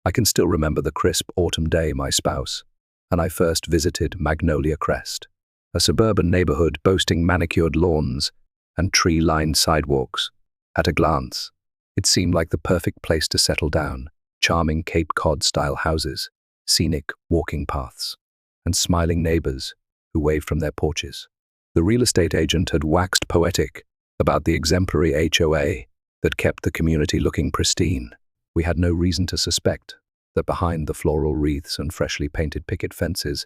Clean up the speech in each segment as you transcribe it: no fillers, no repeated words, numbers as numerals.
I can still remember the crisp autumn day my spouse and I first visited Magnolia Crest, a suburban neighborhood boasting manicured lawns and tree-lined sidewalks. At a glance, it seemed like the perfect place to settle down: charming Cape Cod-style houses, scenic walking paths, and smiling neighbors who waved from their porches. The real estate agent had waxed poetic about the exemplary HOA that kept the community looking pristine. We had no reason to suspect that behind the floral wreaths and freshly painted picket fences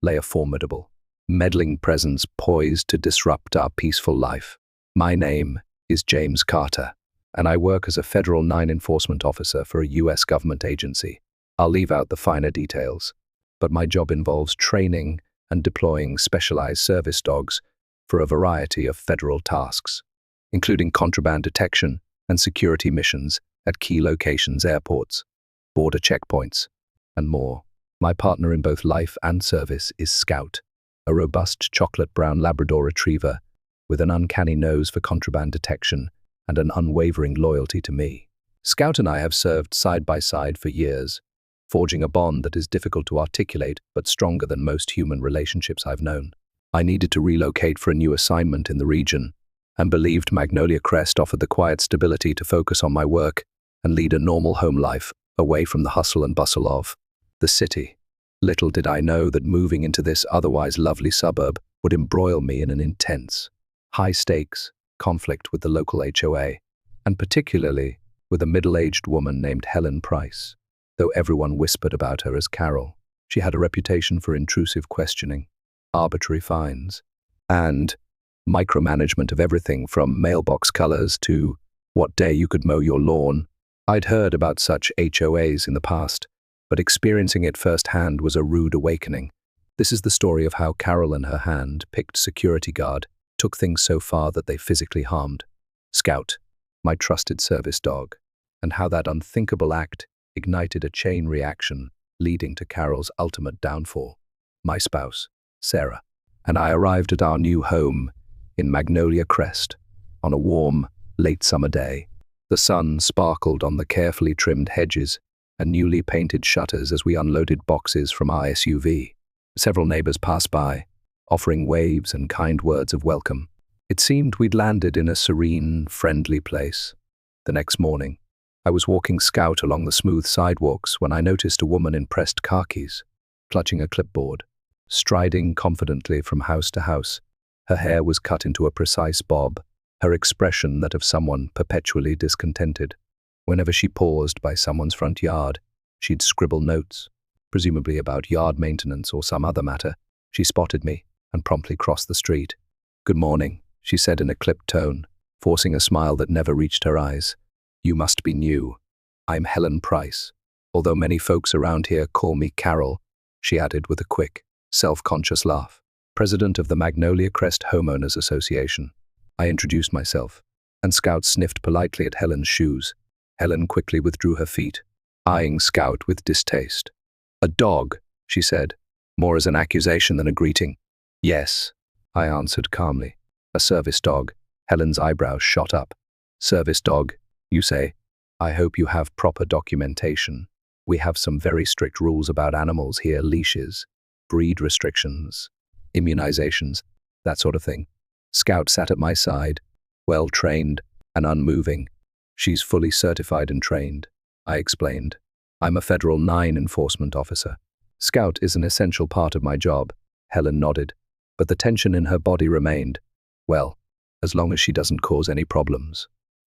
lay a formidable, meddling presence poised to disrupt our peaceful life. My name is James Carter, and I work as a Federal 9 enforcement officer for a U.S. government agency. I'll leave out the finer details, but my job involves training and deploying specialized service dogs for a variety of federal tasks, including contraband detection and security missions at key locations, airports, border checkpoints, and more. My partner in both life and service is Scout, a robust chocolate-brown Labrador retriever with an uncanny nose for contraband detection and an unwavering loyalty to me. Scout and I have served side by side for years, forging a bond that is difficult to articulate but stronger than most human relationships I've known. I needed to relocate for a new assignment in the region, and believed Magnolia Crest offered the quiet stability to focus on my work and lead a normal home life away from the hustle and bustle of the city. Little did I know that moving into this otherwise lovely suburb would embroil me in an intense, high-stakes conflict with the local HOA, and particularly with a middle-aged woman named Helen Price. Though everyone whispered about her as Carol, she had a reputation for intrusive questioning, arbitrary fines, and micromanagement of everything from mailbox colors to what day you could mow your lawn. I'd heard about such HOAs in the past, but experiencing it firsthand was a rude awakening. This is the story of how Carol and her hand-picked security guard took things so far that they physically harmed Scout, my trusted service dog, and how that unthinkable act ignited a chain reaction leading to Carol's ultimate downfall. My spouse, Sarah, and I arrived at our new home in Magnolia Crest on a warm, late summer day. The sun sparkled on the carefully trimmed hedges and newly painted shutters as we unloaded boxes from our SUV. Several neighbors passed by, offering waves and kind words of welcome. It seemed we'd landed in a serene, friendly place. The next morning, I was walking Scout along the smooth sidewalks when I noticed a woman in pressed khakis, clutching a clipboard, striding confidently from house to house. Her hair was cut into a precise bob, her expression that of someone perpetually discontented. Whenever she paused by someone's front yard, she'd scribble notes, presumably about yard maintenance or some other matter. She spotted me and promptly crossed the street. "Good morning," she said in a clipped tone, forcing a smile that never reached her eyes. "You must be new. I'm Helen Price, although many folks around here call me Carol," she added with a quick, self-conscious laugh. "President of the Magnolia Crest Homeowners Association." I introduced myself, and Scout sniffed politely at Helen's shoes. Helen quickly withdrew her feet, eyeing Scout with distaste. "A dog," she said, more as an accusation than a greeting. "Yes," I answered calmly. "A service dog." Helen's eyebrows shot up. "Service dog, you say? I hope you have proper documentation. We have some very strict rules about animals here: leashes, breed restrictions, immunizations, that sort of thing." Scout sat at my side, well-trained and unmoving. "She's fully certified and trained," I explained. "I'm a Federal 9 enforcement officer. Scout is an essential part of my job." Helen nodded, but the tension in her body remained. "Well, as long as she doesn't cause any problems.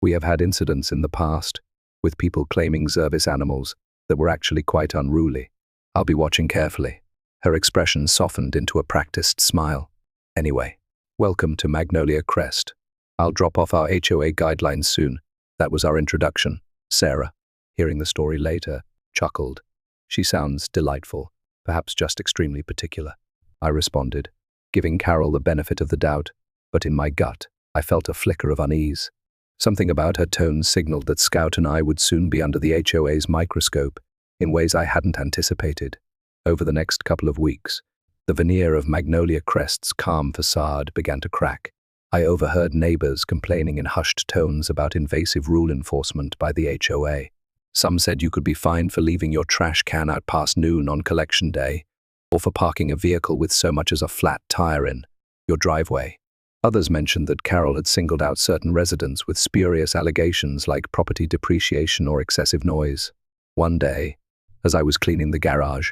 We have had incidents in the past with people claiming service animals that were actually quite unruly. I'll be watching carefully." Her expression softened into a practiced smile. "Anyway, welcome to Magnolia Crest. I'll drop off our HOA guidelines soon." That was our introduction. Sarah, hearing the story later, chuckled. "She sounds delightful, perhaps just extremely particular," I responded, giving Carol the benefit of the doubt, but in my gut, I felt a flicker of unease. Something about her tone signaled that Scout and I would soon be under the HOA's microscope in ways I hadn't anticipated. Over the next couple of weeks, the veneer of Magnolia Crest's calm facade began to crack. I overheard neighbors complaining in hushed tones about invasive rule enforcement by the HOA. Some said you could be fined for leaving your trash can out past noon on collection day, or for parking a vehicle with so much as a flat tire in your driveway. Others mentioned that Carol had singled out certain residents with spurious allegations like property depreciation or excessive noise. One day, as I was cleaning the garage,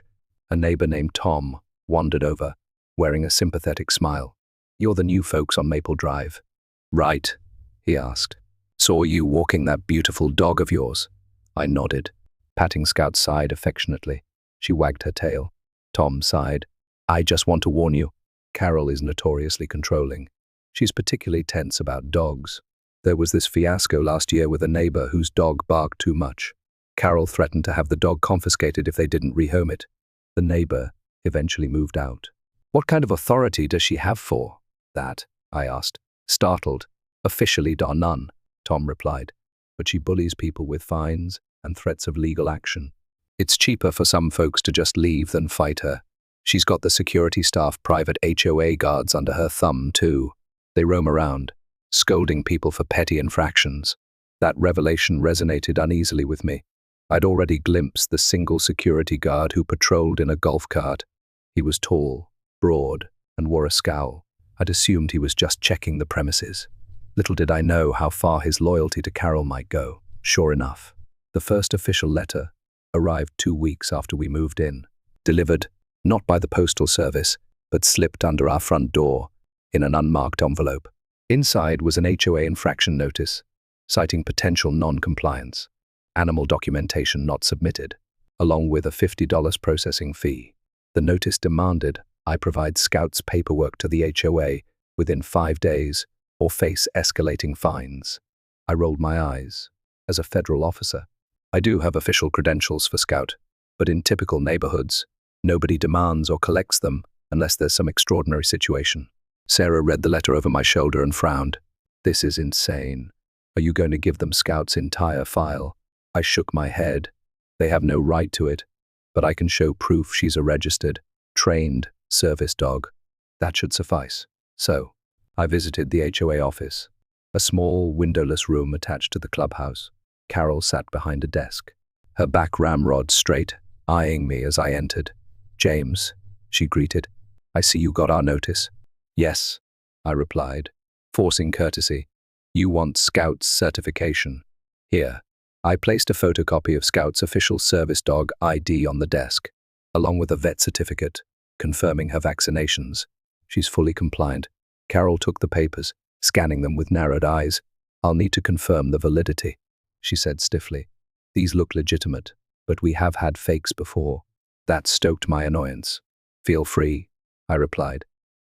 a neighbor named Tom wandered over, wearing a sympathetic smile. "You're the new folks on Maple Drive." "Right," he asked. "Saw you walking that beautiful dog of yours." I nodded, patting Scout's side affectionately. She wagged her tail. Tom sighed. "I just want to warn you, Carol is notoriously controlling. She's particularly tense about dogs. There was this fiasco last year with a neighbor whose dog barked too much. Carol threatened to have the dog confiscated if they didn't rehome it. The neighbor eventually moved out." "What kind of authority does she have for that?" I asked, startled. "Officially, none," Tom replied. "But she bullies people with fines and threats of legal action. It's cheaper for some folks to just leave than fight her. She's got the security staff private HOA guards under her thumb, too. They roam around, scolding people for petty infractions." That revelation resonated uneasily with me. I'd already glimpsed the single security guard who patrolled in a golf cart. He was tall, broad, and wore a scowl. I'd assumed he was just checking the premises. Little did I know how far his loyalty to Carol might go. Sure enough, the first official letter arrived 2 weeks after we moved in, delivered not by the postal service, but slipped under our front door in an unmarked envelope. Inside was an HOA infraction notice, citing potential non-compliance, animal documentation not submitted, along with a $50 processing fee. The notice demanded I provide Scout's paperwork to the HOA within 5 days or face escalating fines. I rolled my eyes. As a federal officer, I do have official credentials for Scout, but in typical neighborhoods, nobody demands or collects them unless there's some extraordinary situation. Sarah read the letter over my shoulder and frowned. "This is insane. Are you going to give them Scout's entire file?" I shook my head. "They have no right to it, but I can show proof she's a registered, trained service dog. That should suffice." So, I visited the HOA office, a small, windowless room attached to the clubhouse. Carol sat behind a desk, her back ramrod straight, eyeing me as I entered. "James," she greeted, "I see you got our notice." "Yes," I replied, forcing courtesy. "You want Scout's certification. Here." I placed a photocopy of Scout's official service dog ID on the desk, along with a vet certificate, confirming her vaccinations. "She's fully compliant." Carol took the papers, scanning them with narrowed eyes. "I'll need to confirm the validity," she said stiffly. "These look legitimate, but we have had fakes before." That stoked my annoyance. "Feel free," I replied.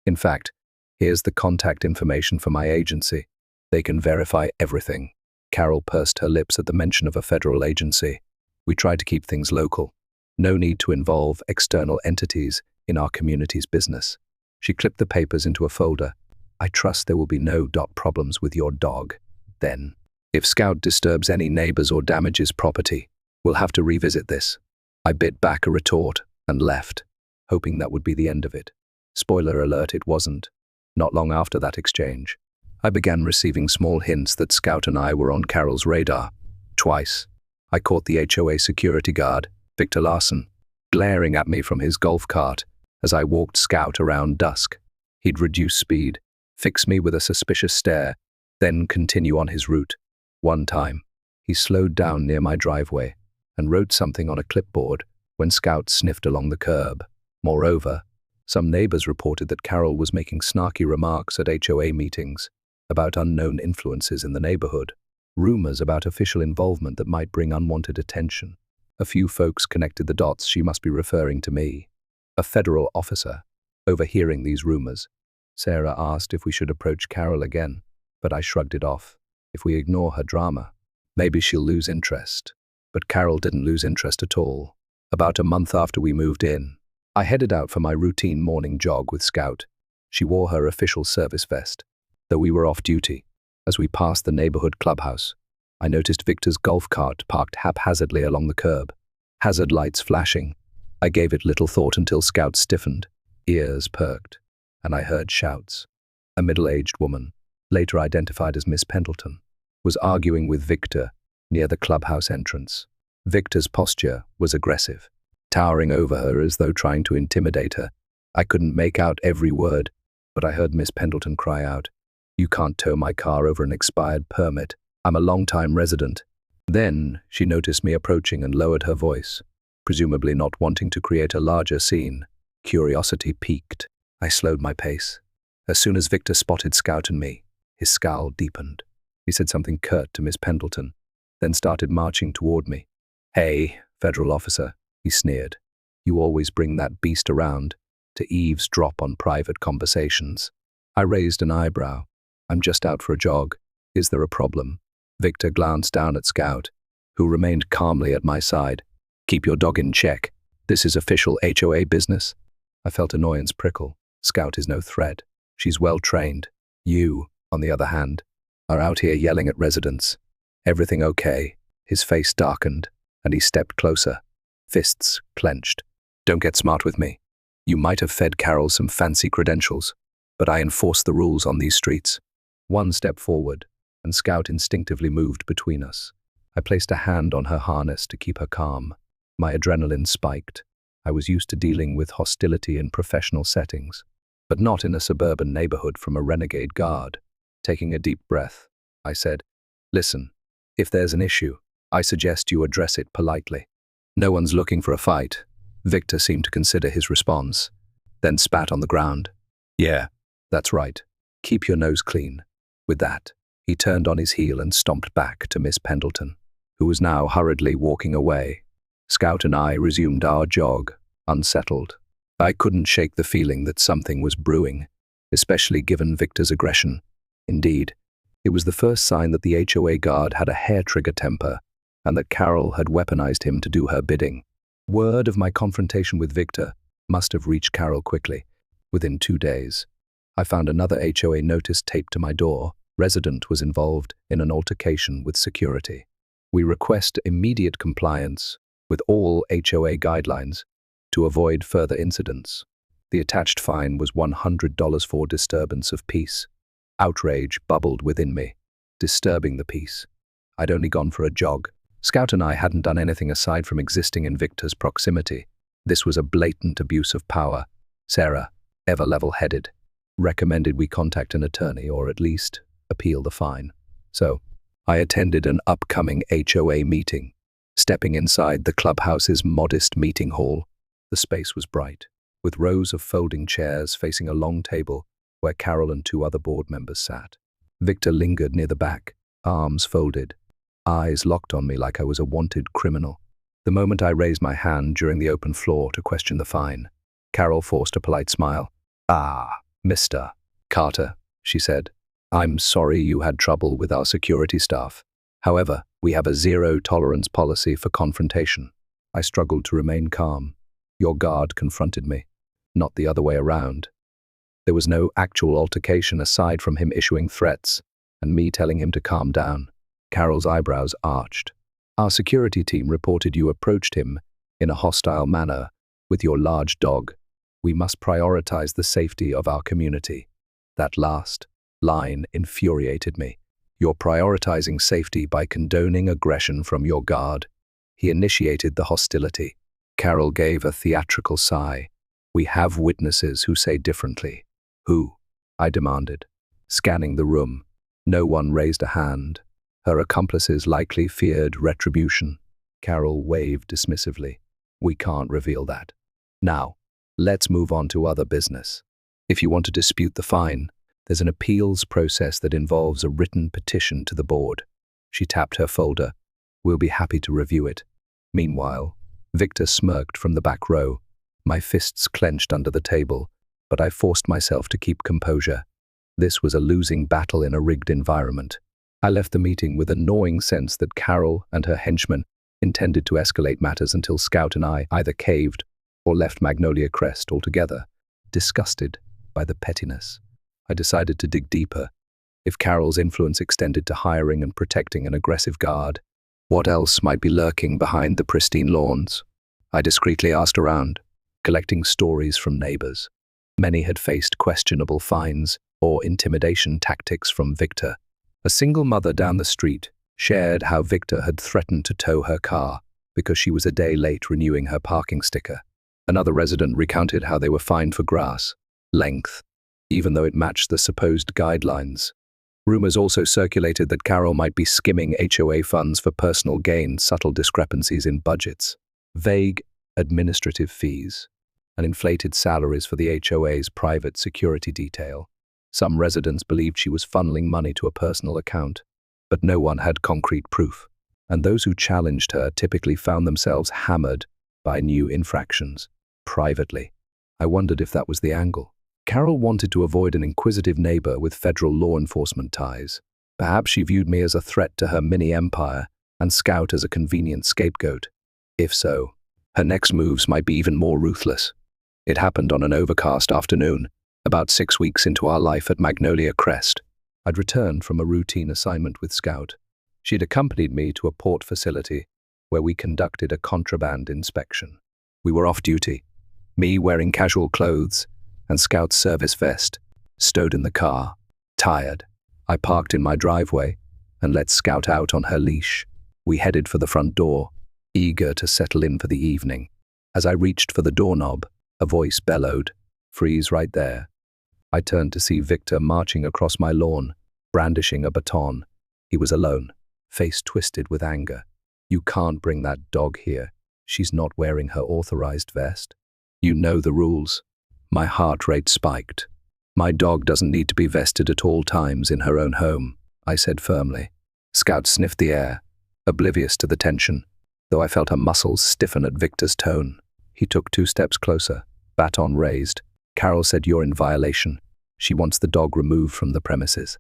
"In fact, here's the contact information for my agency. They can verify everything." Carol pursed her lips at the mention of a federal agency. "We try to keep things local. No need to involve external entities in our community's business." She clipped the papers into a folder. "I trust there will be no problems with your dog. Then, if Scout disturbs any neighbors or damages property, we'll have to revisit this." I bit back a retort and left, hoping that would be the end of it. Spoiler alert, it wasn't. Not long after that exchange, I began receiving small hints that Scout and I were on Carol's radar. Twice, I caught the HOA security guard, Victor Larson, glaring at me from his golf cart as I walked Scout around dusk. He'd reduce speed, fix me with a suspicious stare, then continue on his route. One time, he slowed down near my driveway and wrote something on a clipboard when Scout sniffed along the curb. Moreover, some neighbors reported that Carol was making snarky remarks at HOA meetings about unknown influences in the neighborhood, rumors about official involvement that might bring unwanted attention. A few folks connected the dots. She must be referring to me, a federal officer. Overhearing these rumors, Sarah asked if we should approach Carol again, but I shrugged it off. If we ignore her drama, maybe she'll lose interest. But Carol didn't lose interest at all. About a month after we moved in, I headed out for my routine morning jog with Scout. She wore her official service vest, though we were off duty. As we passed the neighborhood clubhouse, I noticed Victor's golf cart parked haphazardly along the curb, hazard lights flashing. I gave it little thought until Scout stiffened, ears perked, and I heard shouts. A middle-aged woman, later identified as Miss Pendleton, was arguing with Victor near the clubhouse entrance. Victor's posture was aggressive, towering over her as though trying to intimidate her. I couldn't make out every word, but I heard Miss Pendleton cry out, "You can't tow my car over an expired permit. I'm a long-time resident." Then she noticed me approaching and lowered her voice, presumably not wanting to create a larger scene. Curiosity piqued. I slowed my pace. As soon as Victor spotted Scout and me, his scowl deepened. He said something curt to Miss Pendleton, then started marching toward me. "Hey, federal officer," he sneered. "You always bring that beast around to eavesdrop on private conversations." I raised an eyebrow. "I'm just out for a jog. Is there a problem?" Victor glanced down at Scout, who remained calmly at my side. "Keep your dog in check. This is official HOA business." I felt annoyance prickle. Scout is no threat. She's well trained. You, on the other hand, are out here yelling at residents. "Everything okay?" His face darkened, and he stepped closer, fists clenched. "Don't get smart with me. You might have fed Carol some fancy credentials, but I enforce the rules on these streets." One step forward, and Scout instinctively moved between us. I placed a hand on her harness to keep her calm. My adrenaline spiked. I was used to dealing with hostility in professional settings, but not in a suburban neighborhood from a renegade guard. Taking a deep breath, I said, "Listen, if there's an issue, I suggest you address it politely. No one's looking for a fight." Victor seemed to consider his response, then spat on the ground. "Yeah, that's right. Keep your nose clean." With that, he turned on his heel and stomped back to Miss Pendleton, who was now hurriedly walking away. Scout and I resumed our jog, unsettled. I couldn't shake the feeling that something was brewing, especially given Victor's aggression. Indeed, it was the first sign that the HOA guard had a hair-trigger temper, and that Carol had weaponized him to do her bidding. Word of my confrontation with Victor must have reached Carol quickly. Within 2 days, I found another HOA notice taped to my door. Resident was involved in an altercation with security. We request immediate compliance with all HOA guidelines to avoid further incidents. The attached fine was $100 for disturbance of peace. Outrage bubbled within me, disturbing the peace. I'd only gone for a jog. Scout and I hadn't done anything aside from existing in Victor's proximity. This was a blatant abuse of power. Sarah, ever level-headed, recommended we contact an attorney or at least appeal the fine. So, I attended an upcoming HOA meeting. Stepping inside the clubhouse's modest meeting hall, the space was bright, with rows of folding chairs facing a long table where Carol and 2 other board members sat. Victor lingered near the back, arms folded, eyes locked on me like I was a wanted criminal. The moment I raised my hand during the open floor to question the fine, Carol forced a polite smile. "Ah, Mr. Carter," she said. "I'm sorry you had trouble with our security staff. However, we have a zero-tolerance policy for confrontation." I struggled to remain calm. "Your guard confronted me, not the other way around." There was no actual altercation aside from him issuing threats and me telling him to calm down. Carol's eyebrows arched. "Our security team reported you approached him in a hostile manner with your large dog. We must prioritize the safety of our community." That last line infuriated me. "You're prioritizing safety by condoning aggression from your guard." He initiated the hostility. Carol gave a theatrical sigh. "We have witnesses who say differently." "Who?" I demanded, scanning the room. No one raised a hand. Her accomplices likely feared retribution. Carol waved dismissively. "We can't reveal that. Now, let's move on to other business. If you want to dispute the fine, there's an appeals process that involves a written petition to the board." She tapped her folder. "We'll be happy to review it." Meanwhile, Victor smirked from the back row. My fists clenched under the table, but I forced myself to keep composure. This was a losing battle in a rigged environment. I left the meeting with a gnawing sense that Carol and her henchmen intended to escalate matters until Scout and I either caved or left Magnolia Crest altogether, disgusted by the pettiness. I decided to dig deeper. If Carol's influence extended to hiring and protecting an aggressive guard, what else might be lurking behind the pristine lawns? I discreetly asked around, collecting stories from neighbors. Many had faced questionable fines or intimidation tactics from Victor. A single mother down the street shared how Victor had threatened to tow her car, because she was a day late renewing her parking sticker. Another resident recounted how they were fined for grass length, even though it matched the supposed guidelines. Rumors also circulated that Carol might be skimming HOA funds for personal gain, subtle discrepancies in budgets, vague administrative fees, and inflated salaries for the HOA's private security detail. Some residents believed she was funneling money to a personal account, but no one had concrete proof, and those who challenged her typically found themselves hammered by new infractions. Privately, I wondered if that was the angle. Carol wanted to avoid an inquisitive neighbor with federal law enforcement ties. Perhaps she viewed me as a threat to her mini-empire and Scout as a convenient scapegoat. If so, her next moves might be even more ruthless. It happened on an overcast afternoon, about 6 weeks into our life at Magnolia Crest. I'd returned from a routine assignment with Scout. She'd accompanied me to a port facility where we conducted a contraband inspection. We were off duty, me wearing casual clothes and Scout's service vest, stowed in the car. Tired, I parked in my driveway and let Scout out on her leash. We headed for the front door, eager to settle in for the evening. As I reached for the doorknob, a voice bellowed, "Freeze right there." I turned to see Victor marching across my lawn, brandishing a baton. He was alone, face twisted with anger. "You can't bring that dog here. She's not wearing her authorized vest. You know the rules." My heart rate spiked. "My dog doesn't need to be vested at all times in her own home," I said firmly. Scout sniffed the air, oblivious to the tension, though I felt her muscles stiffen at Victor's tone. He took 2 steps closer, baton raised. "Carol said you're in violation. She wants the dog removed from the premises.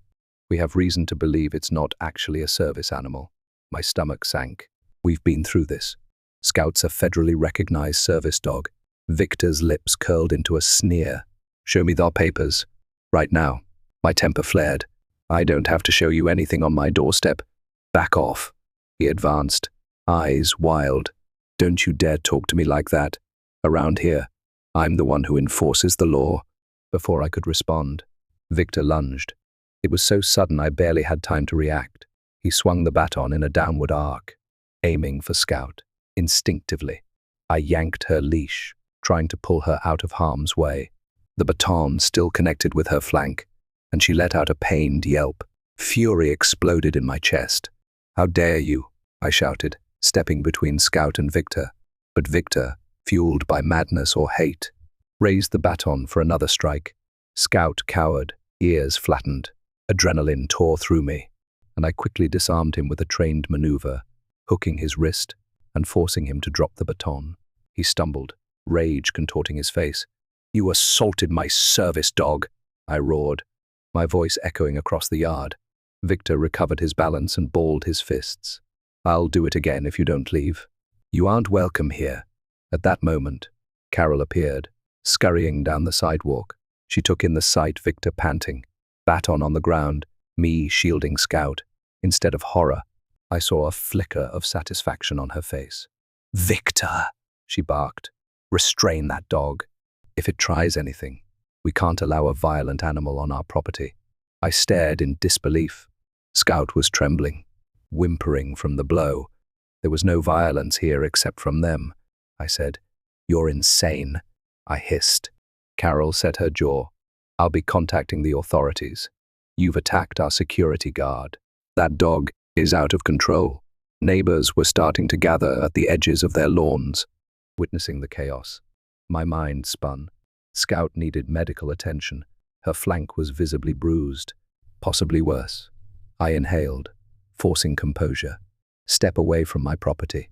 We have reason to believe it's not actually a service animal." My stomach sank. "We've been through this. Scout's a federally recognized service dog." Victor's lips curled into a sneer. "Show me the papers. Right now." My temper flared. "I don't have to show you anything on my doorstep. Back off." He advanced, eyes wild. "Don't you dare talk to me like that. Around here, I'm the one who enforces the law." Before I could respond, Victor lunged. It was so sudden I barely had time to react. He swung the baton in a downward arc, aiming for Scout. Instinctively, I yanked her leash, trying to pull her out of harm's way. The baton still connected with her flank, and she let out a pained yelp. Fury exploded in my chest. "How dare you?" I shouted, stepping between Scout and Victor. But Victor, fueled by madness or hate, raised the baton for another strike. Scout cowered, ears flattened. Adrenaline tore through me, and I quickly disarmed him with a trained maneuver, hooking his wrist and forcing him to drop the baton. He stumbled, rage contorting his face. "You assaulted my service dog," I roared, my voice echoing across the yard. Victor recovered his balance and balled his fists. "I'll do it again if you don't leave. You aren't welcome here." At that moment, Carol appeared, scurrying down the sidewalk. She took in the sight, Victor panting, baton on the ground, me shielding Scout. Instead of horror, I saw a flicker of satisfaction on her face. "Victor," she barked, "restrain that dog. If it tries anything, we can't allow a violent animal on our property." I stared in disbelief. Scout was trembling, whimpering from the blow. "There was no violence here except from them," I said. "You're insane," I hissed. Carol set her jaw. "I'll be contacting the authorities. You've attacked our security guard. That dog is out of control." Neighbors were starting to gather at the edges of their lawns, witnessing the chaos. My mind spun. Scout needed medical attention. Her flank was visibly bruised, possibly worse. I inhaled, forcing composure. "Step away from my property,"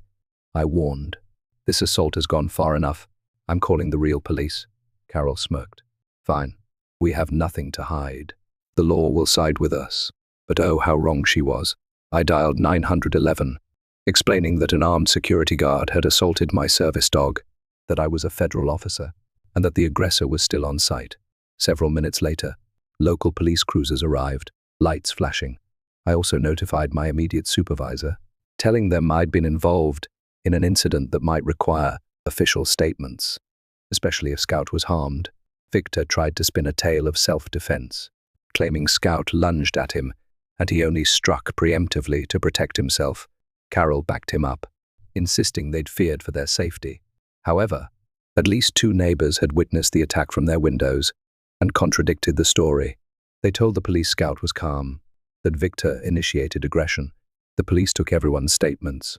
I warned. "This assault has gone far enough. I'm calling the real police." Carol smirked. "Fine. We have nothing to hide. The law will side with us." But oh, how wrong she was. I dialed 911, explaining that an armed security guard had assaulted my service dog, that I was a federal officer, and that the aggressor was still on site. Several minutes later, local police cruisers arrived, lights flashing. I also notified my immediate supervisor, telling them I'd been involved in an incident that might require official statements, especially if Scout was harmed. Victor tried to spin a tale of self-defense, claiming Scout lunged at him and he only struck preemptively to protect himself. Carol backed him up. insisting they'd feared for their safety. However, at least 2 neighbors had witnessed the attack from their windows and contradicted the story. They told the police Scout was calm, that Victor initiated aggression. The police took everyone's statements.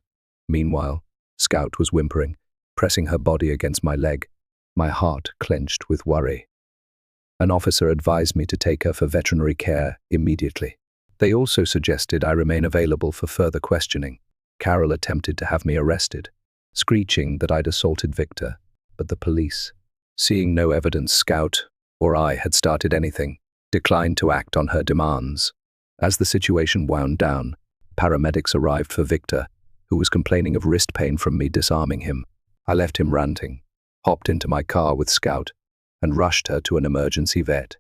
Meanwhile, Scout was whimpering, pressing her body against my leg. My heart clenched with worry. An officer advised me to take her for veterinary care immediately. They also suggested I remain available for further questioning. Carol attempted to have me arrested, screeching that I'd assaulted Victor, but the police, seeing no evidence Scout or I had started anything, declined to act on her demands. As the situation wound down, paramedics arrived for Victor, who was complaining of wrist pain from me disarming him. I left him ranting, hopped into my car with Scout, and rushed her to an emergency vet.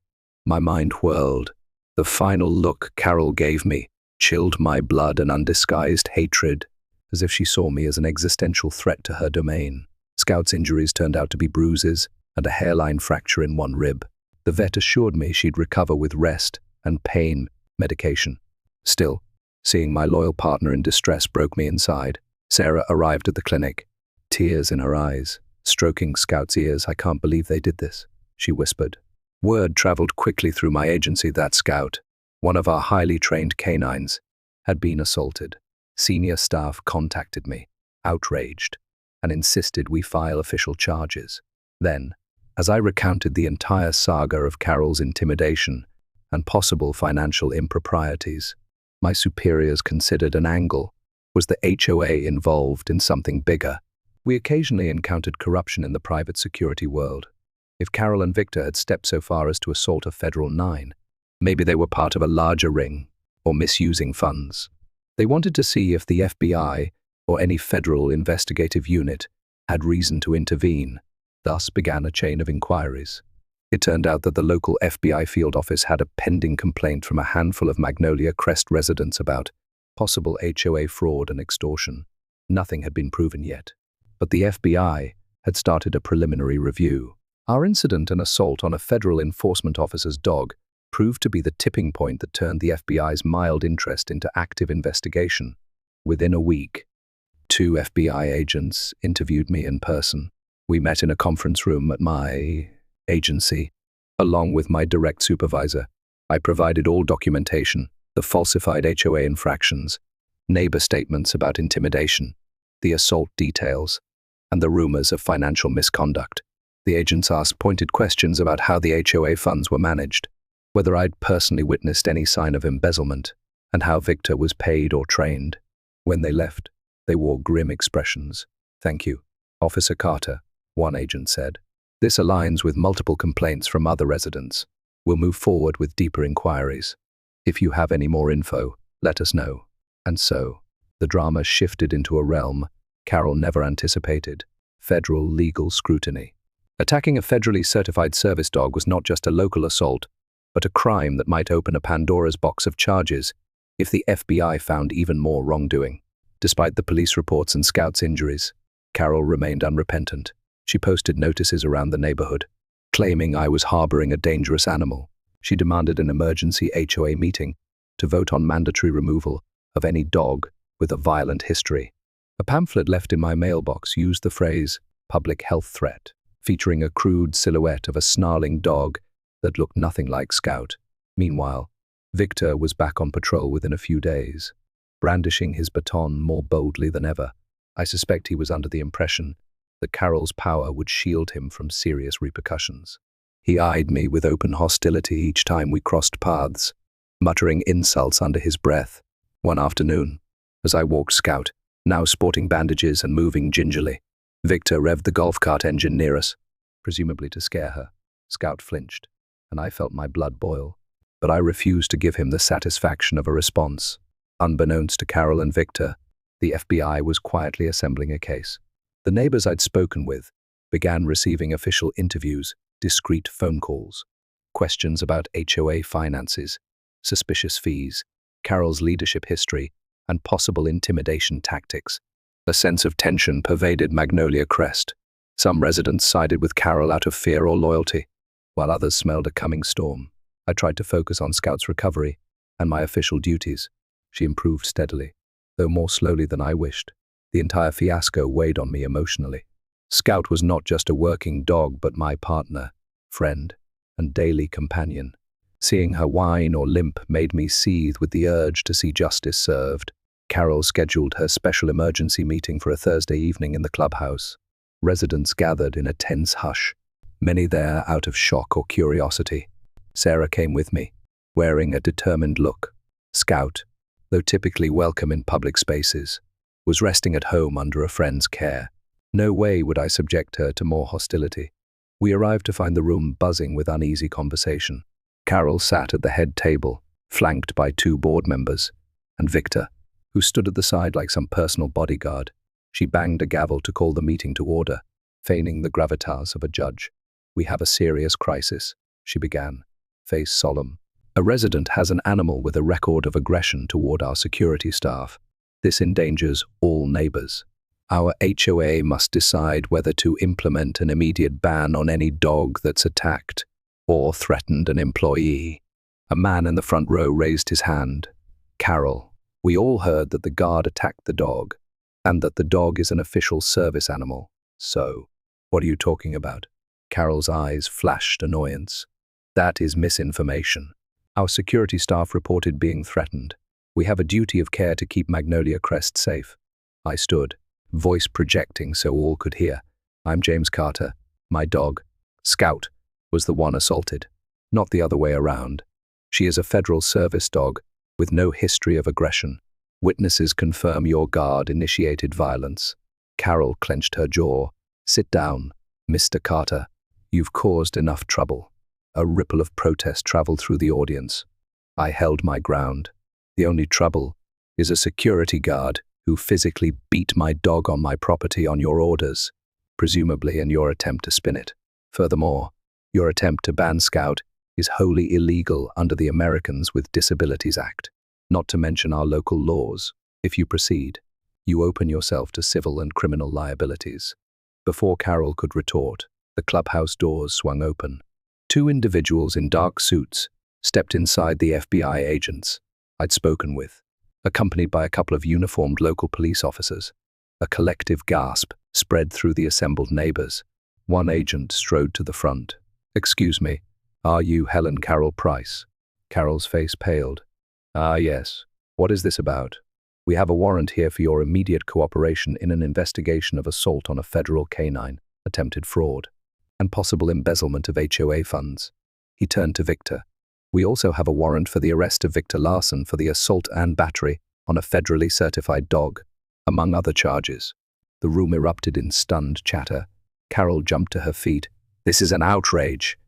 My mind whirled. The final look Carol gave me chilled my blood and undisguised hatred, as if she saw me as an existential threat to her domain. Scout's injuries turned out to be bruises and a hairline fracture in one rib. The vet assured me she'd recover with rest and pain medication. Still, seeing my loyal partner in distress broke me inside. Sarah arrived at the clinic, tears in her eyes, stroking Scout's ears. "I can't believe they did this," she whispered. Word traveled quickly through my agency that Scout, one of our highly trained canines, had been assaulted. Senior staff contacted me, outraged, and insisted we file official charges. Then, as I recounted the entire saga of Carol's intimidation and possible financial improprieties, my superiors considered an angle. Was the HOA involved in something bigger? We occasionally encountered corruption in the private security world. If Carol and Victor had stepped so far as to assault a federal 9, maybe they were part of a larger ring or misusing funds. They wanted to see if the FBI or any federal investigative unit had reason to intervene. Thus began a chain of inquiries. It turned out that the local FBI field office had a pending complaint from a handful of Magnolia Crest residents about possible HOA fraud and extortion. Nothing had been proven yet, but the FBI had started a preliminary review. Our incident and assault on a federal enforcement officer's dog proved to be the tipping point that turned the FBI's mild interest into active investigation. Within a week, 2 FBI agents interviewed me in person. We met in a conference room at my agency, along with my direct supervisor. I provided all documentation, the falsified HOA infractions, neighbor statements about intimidation, the assault details, and the rumors of financial misconduct. The agents asked pointed questions about how the HOA funds were managed, whether I'd personally witnessed any sign of embezzlement, and how Victor was paid or trained. When they left, they wore grim expressions. "Thank you, Officer Carter," one agent said. "This aligns with multiple complaints from other residents. We'll move forward with deeper inquiries. If you have any more info, let us know." And so, the drama shifted into a realm Carol never anticipated: federal legal scrutiny. Attacking a federally certified service dog was not just a local assault, but a crime that might open a Pandora's box of charges if the FBI found even more wrongdoing. Despite the police reports and Scout's injuries, Carol remained unrepentant. She posted notices around the neighborhood, claiming I was harboring a dangerous animal. She demanded an emergency HOA meeting to vote on mandatory removal of any dog with a violent history. A pamphlet left in my mailbox used the phrase "public health threat," featuring a crude silhouette of a snarling dog that looked nothing like Scout. Meanwhile, Victor was back on patrol within a few days, brandishing his baton more boldly than ever. I suspect he was under the impression that Carol's power would shield him from serious repercussions. He eyed me with open hostility each time we crossed paths, muttering insults under his breath. One afternoon, as I walked Scout, now sporting bandages and moving gingerly, Victor revved the golf cart engine near us, presumably to scare her. Scout flinched, and I felt my blood boil, but I refused to give him the satisfaction of a response. Unbeknownst to Carol and Victor, the FBI was quietly assembling a case. The neighbors I'd spoken with began receiving official interviews, discreet phone calls, questions about HOA finances, suspicious fees, Carol's leadership history, and possible intimidation tactics. A sense of tension pervaded Magnolia Crest. Some residents sided with Carol out of fear or loyalty, while others smelled a coming storm. I tried to focus on Scout's recovery and my official duties. She improved steadily, though more slowly than I wished. The entire fiasco weighed on me emotionally. Scout was not just a working dog, but my partner, friend, and daily companion. Seeing her whine or limp made me seethe with the urge to see justice served. Carol scheduled her special emergency meeting for a Thursday evening in the clubhouse. Residents gathered in a tense hush, many there out of shock or curiosity. Sarah came with me, wearing a determined look. Scout, though typically welcome in public spaces, was resting at home under a friend's care. No way would I subject her to more hostility. We arrived to find the room buzzing with uneasy conversation. Carol sat at the head table, flanked by 2 board members, and Victor, who stood at the side like some personal bodyguard. She banged a gavel to call the meeting to order, feigning the gravitas of a judge. "We have a serious crisis," she began, face solemn. "A resident has an animal with a record of aggression toward our security staff. This endangers all neighbors. Our HOA must decide whether to implement an immediate ban on any dog that's attacked or threatened an employee." A man in the front row raised his hand. "Carol, we all heard that the guard attacked the dog, and that the dog is an official service animal. So, what are you talking about?" Carol's eyes flashed annoyance. "That is misinformation. Our security staff reported being threatened. We have a duty of care to keep Magnolia Crest safe." I stood, voice projecting so all could hear. "I'm James Carter. My dog, Scout, was the one assaulted, not the other way around. She is a federal service dog with no history of aggression. Witnesses confirm your guard initiated violence." Carol clenched her jaw. "Sit down, Mr. Carter. You've caused enough trouble." A ripple of protest traveled through the audience. I held my ground. "The only trouble is a security guard who physically beat my dog on my property on your orders, presumably in your attempt to spin it. Furthermore, your attempt to ban Scout is wholly illegal under the Americans with Disabilities Act, not to mention our local laws. If you proceed, you open yourself to civil and criminal liabilities." Before Carol could retort, the clubhouse doors swung open. 2 individuals in dark suits stepped inside the FBI agents I'd spoken with, accompanied by a couple of uniformed local police officers. A collective gasp spread through the assembled neighbors. One agent strode to the front. "Excuse me, are you Helen Carol Price?" Carol's face paled. "Ah, yes. What is this about?" "We have a warrant here for your immediate cooperation in an investigation of assault on a federal canine, attempted fraud, and possible embezzlement of HOA funds." He turned to Victor. "We also have a warrant for the arrest of Victor Larson for the assault and battery on a federally certified dog, among other charges." The room erupted in stunned chatter. Carol jumped to her feet. "This is an outrage.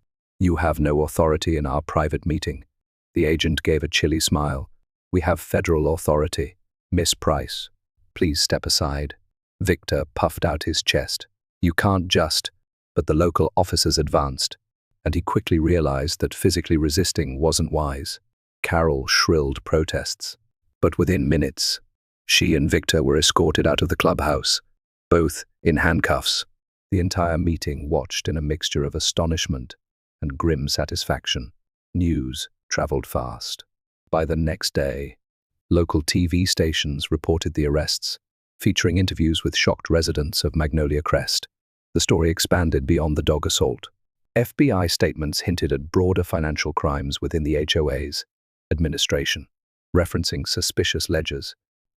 You have no authority in our private meeting." The agent gave a chilly smile. "We have federal authority. Miss Price, please step aside." Victor puffed out his chest. "You can't just..." But the local officers advanced, and he quickly realized that physically resisting wasn't wise. Carol shrilled protests. But within minutes, she and Victor were escorted out of the clubhouse, both in handcuffs. The entire meeting watched in a mixture of astonishment and grim satisfaction. News traveled fast. By the next day, local TV stations reported the arrests, featuring interviews with shocked residents of Magnolia Crest. The story expanded beyond the dog assault. FBI statements hinted at broader financial crimes within the HOA's administration, referencing suspicious ledgers,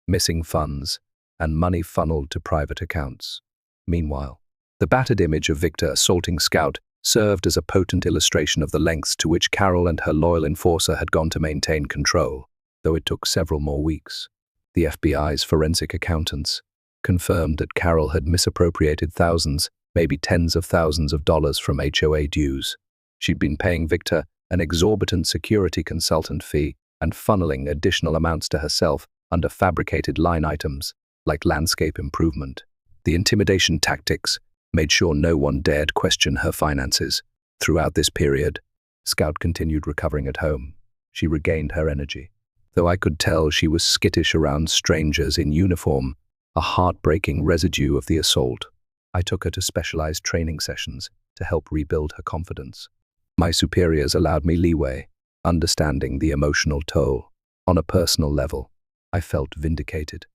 missing funds, and money funneled to private accounts. Meanwhile, the battered image of Victor assaulting Scout served as a potent illustration of the lengths to which Carol and her loyal enforcer had gone to maintain control, though it took several more weeks. The FBI's forensic accountants confirmed that Carol had misappropriated thousands, maybe tens of thousands of dollars from HOA dues. She'd been paying Victor an exorbitant security consultant fee and funneling additional amounts to herself under fabricated line items like landscape improvement. The intimidation tactics made sure no one dared question her finances. Throughout this period, Scout continued recovering at home. She regained her energy. Though I could tell she was skittish around strangers in uniform, a heartbreaking residue of the assault. I took her to specialized training sessions to help rebuild her confidence. My superiors allowed me leeway, understanding the emotional toll. On a personal level, I felt vindicated.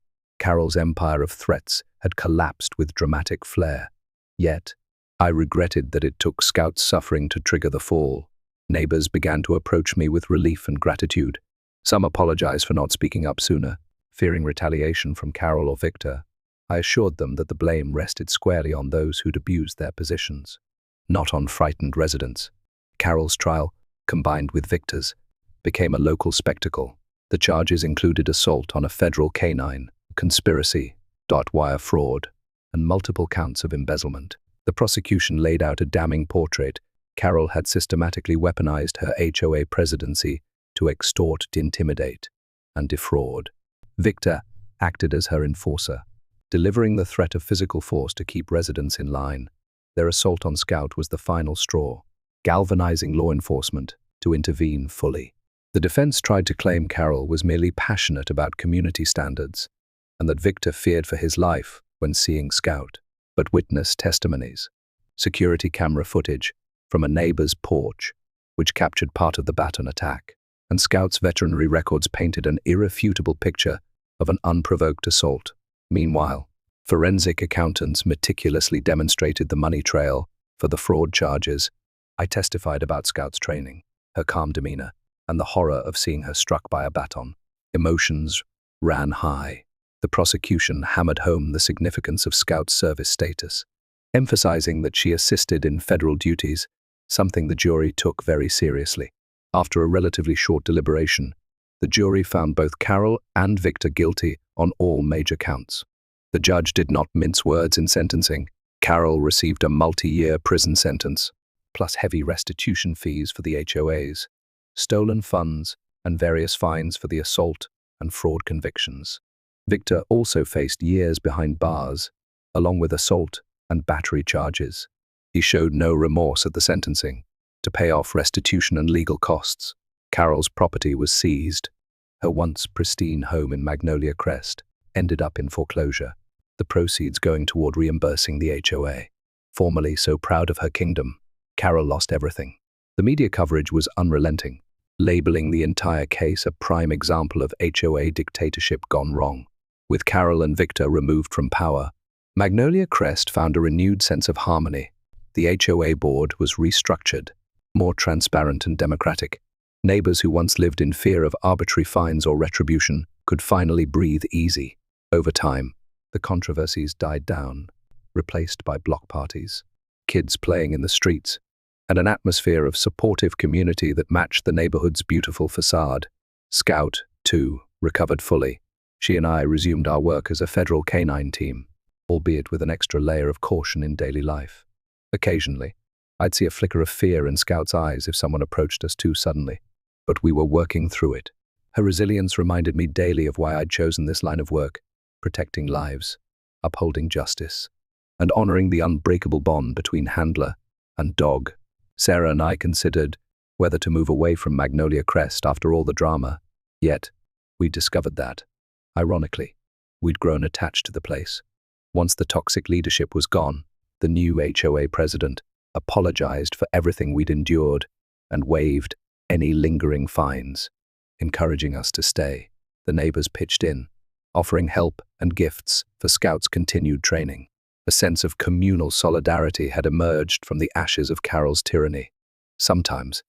Carol's empire of threats had collapsed with dramatic flair. Yet, I regretted that it took Scout's suffering to trigger the fall. Neighbors began to approach me with relief and gratitude. Some apologized for not speaking up sooner, fearing retaliation from Carol or Victor. I assured them that the blame rested squarely on those who'd abused their positions, not on frightened residents. Carol's trial, combined with Victor's, became a local spectacle. The charges included assault on a federal canine, conspiracy, wire fraud, and multiple counts of embezzlement. The prosecution laid out a damning portrait. Carol had systematically weaponized her HOA presidency to extort, intimidate, and defraud. Victor acted as her enforcer, delivering the threat of physical force to keep residents in line. Their assault on Scout was the final straw, galvanizing law enforcement to intervene fully. The defense tried to claim Carol was merely passionate about community standards, and that Victor feared for his life when seeing Scout. But witness testimonies, security camera footage from a neighbor's porch, which captured part of the baton attack, and Scout's veterinary records painted an irrefutable picture of an unprovoked assault. Meanwhile, forensic accountants meticulously demonstrated the money trail for the fraud charges. I testified about Scout's training, her calm demeanor, and the horror of seeing her struck by a baton. Emotions ran high. The prosecution hammered home the significance of Scout's service status, emphasizing that she assisted in federal duties, something the jury took very seriously. After a relatively short deliberation, the jury found both Carol and Victor guilty on all major counts. The judge did not mince words in sentencing. Carol received a multi-year prison sentence, plus heavy restitution fees for the HOAs, stolen funds, and various fines for the assault and fraud convictions. Victor also faced years behind bars, along with assault and battery charges. He showed no remorse at the sentencing. To pay off restitution and legal costs, Carol's property was seized. Her once pristine home in Magnolia Crest ended up in foreclosure, the proceeds going toward reimbursing the HOA. Formerly so proud of her kingdom, Carol lost everything. The media coverage was unrelenting, labeling the entire case a prime example of HOA dictatorship gone wrong. With Carol and Victor removed from power, Magnolia Crest found a renewed sense of harmony. The HOA board was restructured, more transparent and democratic. Neighbors who once lived in fear of arbitrary fines or retribution could finally breathe easy. Over time, the controversies died down, replaced by block parties, kids playing in the streets, and an atmosphere of supportive community that matched the neighborhood's beautiful facade. Scout, too, recovered fully. She and I resumed our work as a federal canine team, albeit with an extra layer of caution in daily life. Occasionally, I'd see a flicker of fear in Scout's eyes if someone approached us too suddenly, but we were working through it. Her resilience reminded me daily of why I'd chosen this line of work, protecting lives, upholding justice, and honoring the unbreakable bond between handler and dog. Sarah and I considered whether to move away from Magnolia Crest after all the drama, yet we discovered that, ironically, we'd grown attached to the place. Once the toxic leadership was gone, the new HOA president apologized for everything we'd endured and waived any lingering fines, encouraging us to stay. The neighbors pitched in, offering help and gifts for Scout's continued training. A sense of communal solidarity had emerged from the ashes of Carol's tyranny. Sometimes,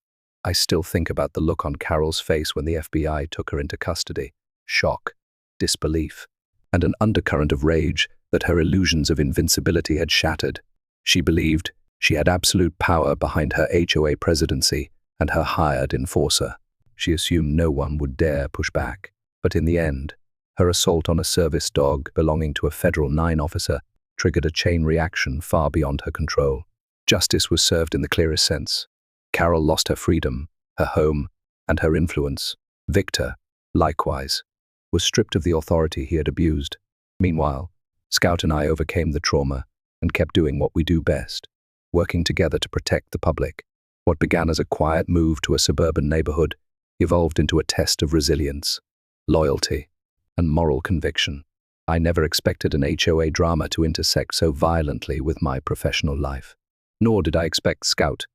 I still think about the look on Carol's face when the FBI took her into custody. Shock, disbelief, and an undercurrent of rage that her illusions of invincibility had shattered. She believed she had absolute power behind her HOA presidency and her hired enforcer. She assumed no one would dare push back. But in the end, her assault on a service dog belonging to a federal 9 officer triggered a chain reaction far beyond her control. Justice was served in the clearest sense. Carol lost her freedom, her home, and her influence. Victor, likewise, was stripped of the authority he had abused. Meanwhile, Scout and I overcame the trauma and kept doing what we do best, working together to protect the public. What began as a quiet move to a suburban neighborhood evolved into a test of resilience, loyalty, and moral conviction. I never expected an HOA drama to intersect so violently with my professional life. Nor did I expect Scout,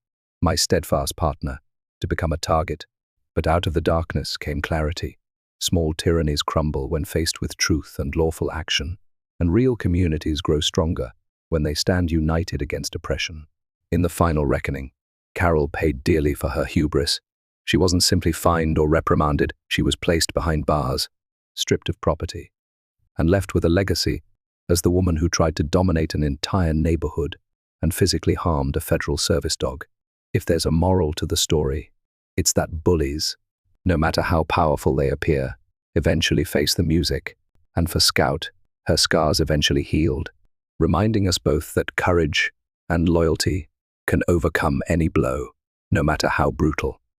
my steadfast partner, to become a target. But out of the darkness came clarity. Small tyrannies crumble when faced with truth and lawful action, and real communities grow stronger when they stand united against oppression. In the final reckoning, Carol paid dearly for her hubris. She wasn't simply fined or reprimanded, she was placed behind bars, stripped of property, and left with a legacy as the woman who tried to dominate an entire neighborhood and physically harmed a federal service dog. If there's a moral to the story, it's that bullies, no matter how powerful they appear, eventually face the music. And for Scout, her scars eventually healed, reminding us both that courage and loyalty can overcome any blow, no matter how brutal.